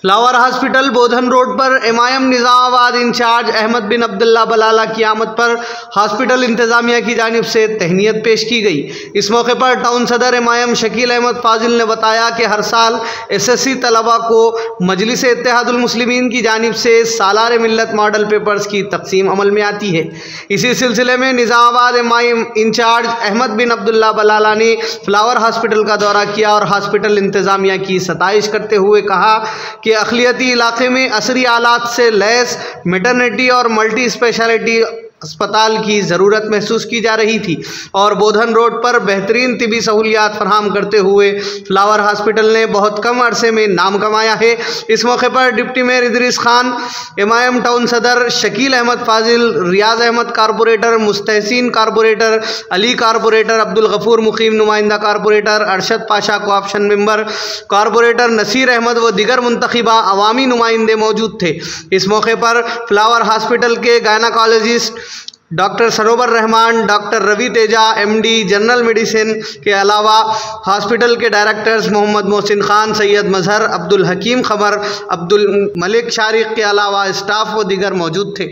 Flower hospital बोधन road पर MIM Nizamabad in charge Ahmad बिन अब्दुल्ला बलाला की आमद पर हॉस्पिटल इंतज़ामिया की जानिब से तहनीत पेश की गई। इस मौके पर टाउन सदर एमआईएम शकील अहमद फाजिल ने बताया कि हर साल एसएससी तलबा को मजलिस इत्तेहादुल मुस्लिमीन की जानिब से सालार मिल्लत मॉडल पेपर्स की तकसीम अमल में आती है। इसी सिलसिले में निज़ामाबाद एमआईएम इंचार्ज अहमद बिन अब्दुल्ला बलाला ने फ्लावर हॉस्पिटल का दौरा किया और हॉस्पिटल इंतज़ामिया की सताइश करते हुए कहा कि अखिलती इलाके में असरी आलात से लैस मैटरनिटी और मल्टी स्पेशलिटी अस्पताल की ज़रूरत महसूस की जा रही थी और बोधन रोड पर बेहतरीन तिबी सहूलियात फराहम करते हुए फ्लावर हॉस्पिटल ने बहुत कम अरसे में नाम कमाया है। इस मौके पर deputy mayor Idris Khan, MIM town सदर Shakeel Ahmed Fazil, Riyaz Ahmed corporator, Mustahseen corporator, Ali corporator, Abdul Gafoor Muqeem नुमाइंदा corporator, Arshad Pasha cooption member corporator, Naseer Ahmed व दिगर मुंतखिबा अवामी नुमाइंदे मौजूद थे। इस मौके पर फ्लावर हॉस्पिटल के gynaecologist doctor Sarovar Rahman, doctor Ravi Teja MD general medicine के अलावा हॉस्पिटल के डायरेक्टर्स मोहम्मद मोहसिन खान, सैयद मजहर, अब्दुल हकीम खबर, अब्दुल मलिक शारिक के अलावा स्टाफ व दीगर मौजूद थे।